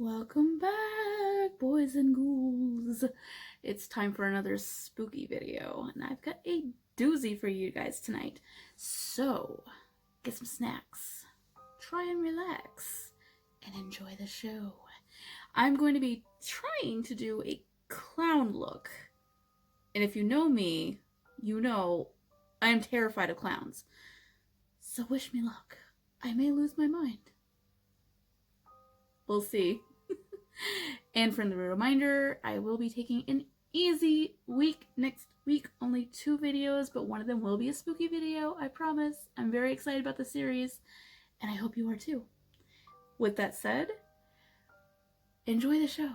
Welcome back, boys and ghouls. It's time for another spooky video, and I've got a doozy for you guys tonight. So, get some snacks, try and relax, and enjoy the show. I'm going to be trying to do a clown look. And if you know me, you know I am terrified of clowns. So wish me luck. I may lose my mind. We'll see. And friendly reminder, I will be taking an easy week next week. Only 2 videos, but one of them will be a spooky video, I promise. I'm very excited about the series, and I hope you are too. With that said, enjoy the show.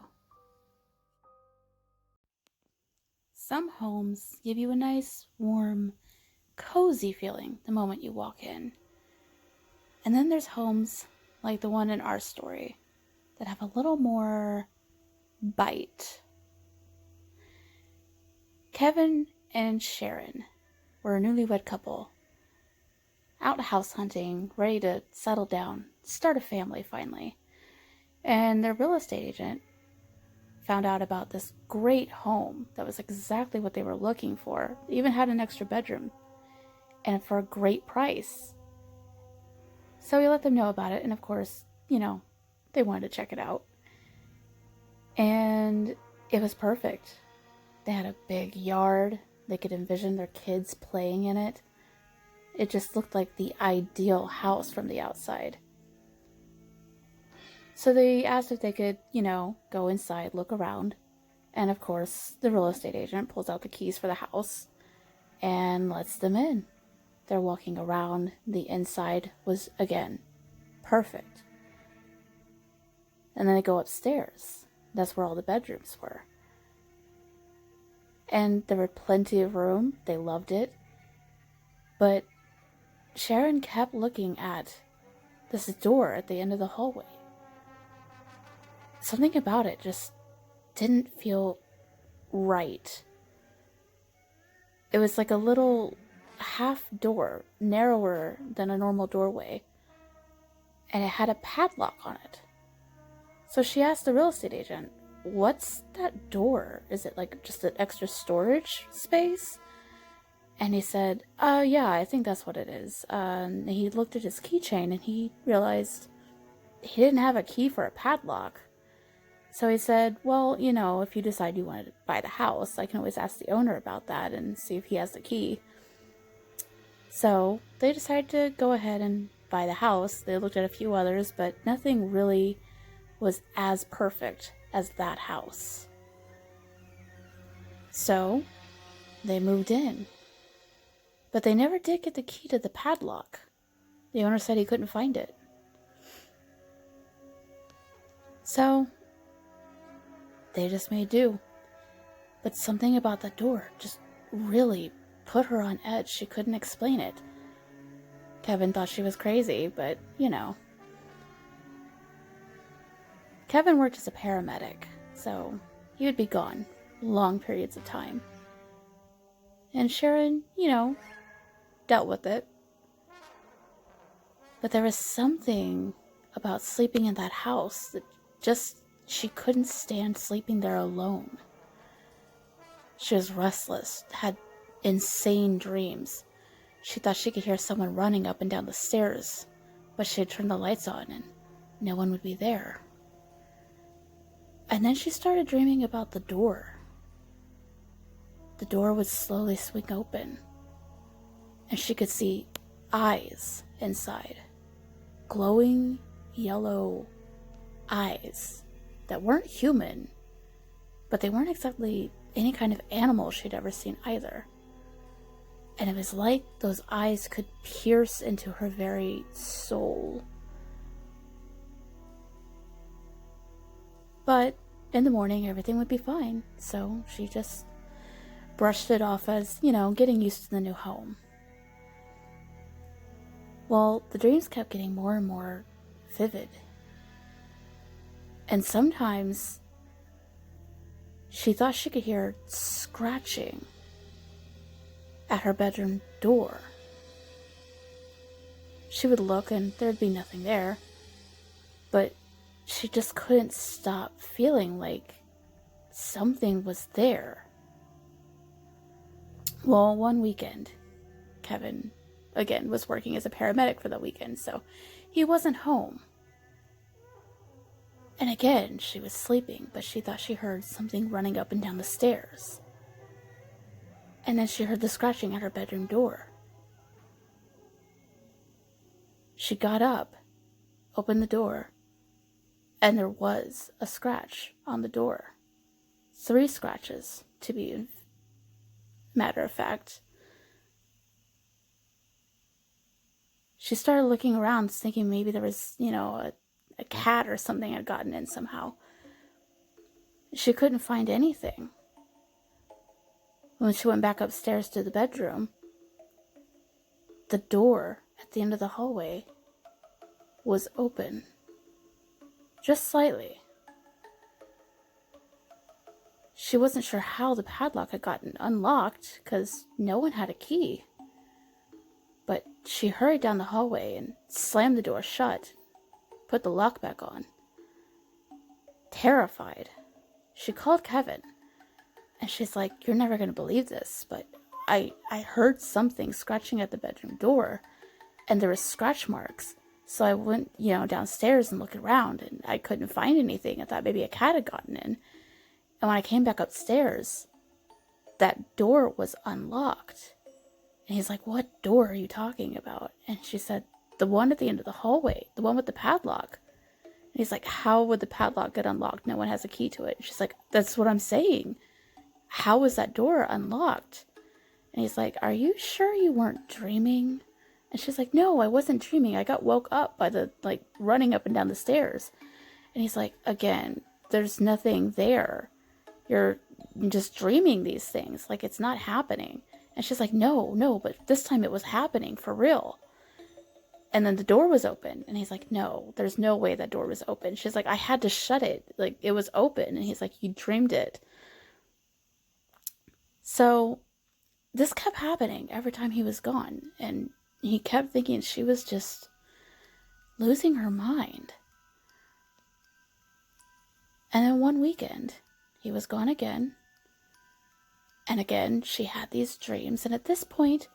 Some homes give you a nice, warm, cozy feeling the moment you walk in. And then there's homes like the one in our story that have a little more bite. Kevin and Sharon were a newlywed couple, out house hunting, ready to settle down, start a family finally. And their real estate agent found out about this great home that was exactly what they were looking for. It even had an extra bedroom, and for a great price. So he let them know about it, and of course, they wanted to check it out. And it was perfect. They had a big yard. They could envision their kids playing in it. It just looked like the ideal house from the outside. So they asked if they could, go inside, look around. And of course, the real estate agent pulls out the keys for the house and lets them in. They're walking around. The inside was, again, perfect. And then they go upstairs. That's where all the bedrooms were. And there were plenty of room. They loved it. But Sharon kept looking at this door at the end of the hallway. Something about it just didn't feel right. It was like a little half door, narrower than a normal doorway. And it had a padlock on it. So she asked the real estate agent, "What's that door? Is it like just an extra storage space?" And he said, yeah, I think that's what it is. And he looked at his keychain and he realized he didn't have a key for a padlock. So he said, well, if you decide you want to buy the house, I can always ask the owner about that and see if he has the key. So they decided to go ahead and buy the house. They looked at a few others, but nothing really was as perfect as that house. So they moved in. But they never did get the key to the padlock. The owner said he couldn't find it. So they just made do. But something about the door just really put her on edge. She couldn't explain it. Kevin thought she was crazy, but Kevin worked as a paramedic, so he would be gone long periods of time. And Sharon, dealt with it. But there was something about sleeping in that house that she couldn't stand sleeping there alone. She was restless, had insane dreams. She thought she could hear someone running up and down the stairs, but she had turned the lights on and no one would be there. And then she started dreaming about the door. The door would slowly swing open, and she could see eyes inside. Glowing yellow eyes that weren't human, but they weren't exactly any kind of animal she'd ever seen either. And it was like those eyes could pierce into her very soul. But in the morning, everything would be fine, so she just brushed it off as, getting used to the new home. Well, the dreams kept getting more and more vivid. And sometimes she thought she could hear scratching at her bedroom door. She would look and there'd be nothing there, but she just couldn't stop feeling like something was there. Well, one weekend, Kevin, again, was working as a paramedic for the weekend, so he wasn't home. And again, she was sleeping, but she thought she heard something running up and down the stairs. And then she heard the scratching at her bedroom door. She got up, opened the door, and there was a scratch on the door. 3 scratches, to be matter of fact. She started looking around, thinking maybe there was, a cat or something had gotten in somehow. She couldn't find anything. When she went back upstairs to the bedroom, the door at the end of the hallway was open. Just slightly. She wasn't sure how the padlock had gotten unlocked, because no one had a key. But she hurried down the hallway and slammed the door shut, put the lock back on. Terrified, she called Kevin, and she's like, "You're never going to believe this, but I heard something scratching at the bedroom door, and there were scratch marks. So I went, downstairs and looked around, and I couldn't find anything. I thought maybe a cat had gotten in. And when I came back upstairs, that door was unlocked." And he's like, "What door are you talking about?" And she said, "The one at the end of the hallway, the one with the padlock." And he's like, "How would the padlock get unlocked? No one has a key to it." And she's like, "That's what I'm saying. How was that door unlocked?" And he's like, "Are you sure you weren't dreaming?" And she's like, "No, I wasn't dreaming. I got woke up by the, running up and down the stairs." And he's like, "Again, there's nothing there. You're just dreaming these things. It's not happening." And she's like, no, but this time it was happening for real. And then the door was open. And he's like, "No, there's no way that door was open." She's like, "I had to shut it. It was open." And he's like, "You dreamed it." So this kept happening every time he was gone. And he kept thinking she was just losing her mind. And then one weekend, he was gone again. And again, she had these dreams. And at this point,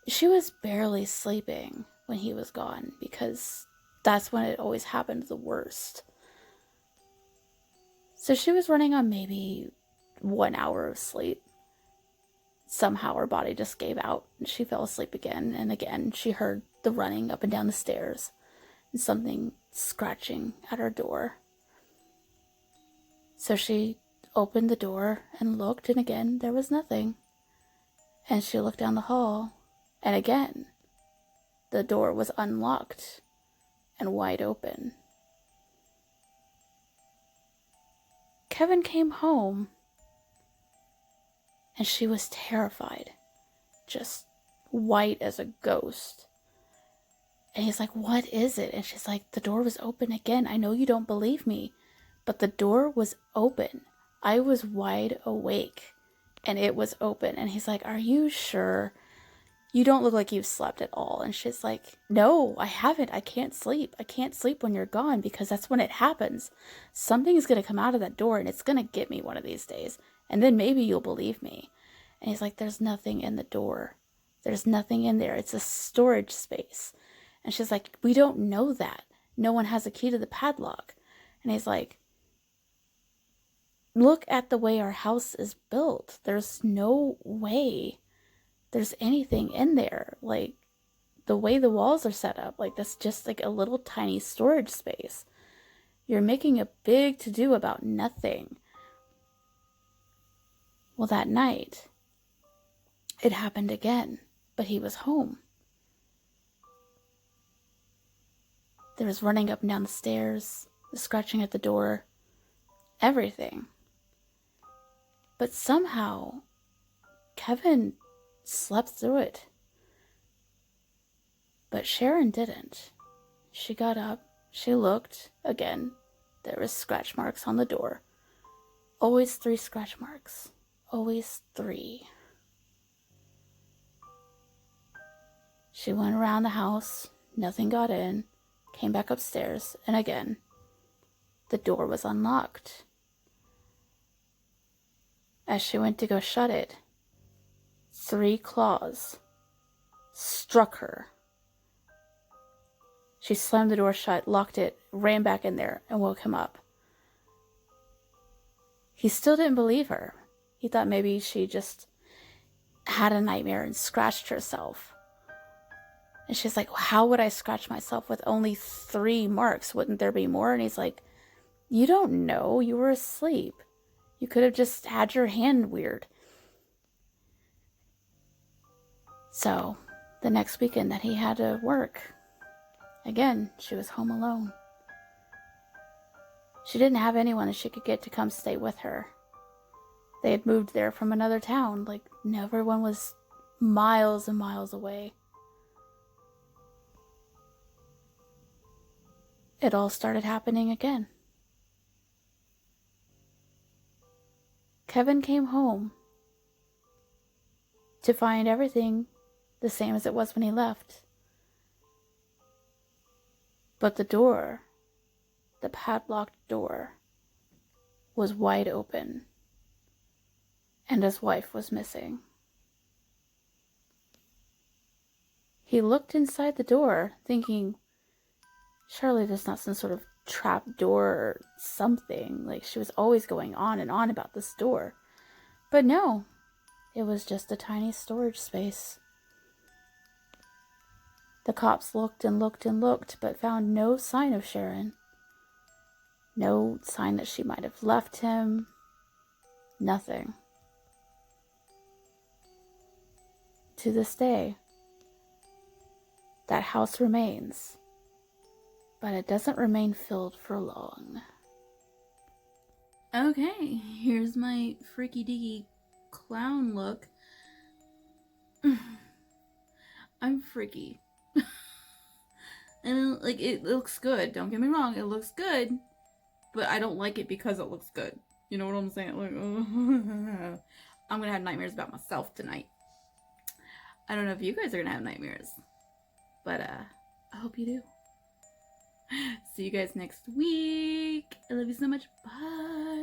she was barely sleeping when he was gone, because that's when it always happened the worst. So she was running on maybe 1 hour of sleep. Somehow her body just gave out and she fell asleep again. And again, she heard the running up and down the stairs and something scratching at her door. So she opened the door and looked, and again, there was nothing. And she looked down the hall, and again, the door was unlocked and wide open. Kevin came home, and she was terrified, just white as a ghost. And he's like, "What is it?" And she's like, "The door was open again. I know you don't believe me, but the door was open. I was wide awake, and it was open." And he's like, "Are you sure? You don't look like you've slept at all." And she's like, "No, I haven't. I can't sleep. I can't sleep when you're gone, because that's when it happens. Something's going to come out of that door, and it's going to get me one of these days. And then maybe you'll believe me." And he's like, "There's nothing in the door. There's nothing in there. It's a storage space." And she's like, "We don't know that. No one has a key to the padlock." And he's like, "Look at the way our house is built. There's no way there's anything in there. The way the walls are set up, that's just a little tiny storage space. You're making a big to-do about nothing." Well, that night, it happened again, but he was home. There was running up and down the stairs, the scratching at the door, everything. But somehow, Kevin slept through it. But Sharon didn't. She got up, she looked, again, there was scratch marks on the door. Always 3 scratch marks. Always 3. She went around the house, nothing got in, came back upstairs, and again, The door was unlocked. As she went to go shut it, 3 claws struck her. She slammed the door shut, locked it, ran back in there, and woke him up. He still didn't believe her. He thought maybe she just had a nightmare and scratched herself. And she's like, how would I scratch myself with only 3 marks? Wouldn't there be more? And he's like, you don't know. You were asleep. You could have just had your hand weird. So, the next weekend that he had to work, again, she was home alone. She didn't have anyone that she could get to come stay with her. They had moved there from another town. Like, everyone was miles and miles away. It all started happening again. Kevin came home to find everything the same as it was when he left. But the door, the padlocked door, was wide open, and his wife was missing. He looked inside the door, thinking, surely there's not some sort of trap door or something. Like, she was always going on and on about this door. But no, it was just a tiny storage space. The cops looked and looked and looked, but found no sign of Sharon. No sign that she might have left him. Nothing. To this day, that house remains, but it doesn't remain filled for long. Okay, here's my freaky deaky clown look. I'm freaky. And like, it looks good, don't get me wrong, it looks good, but I don't like it because it looks good. You know what I'm saying? Like, I'm gonna have nightmares about myself tonight. I don't know if you guys are gonna have nightmares, but I hope you do. See you guys next week. I love you so much. Bye.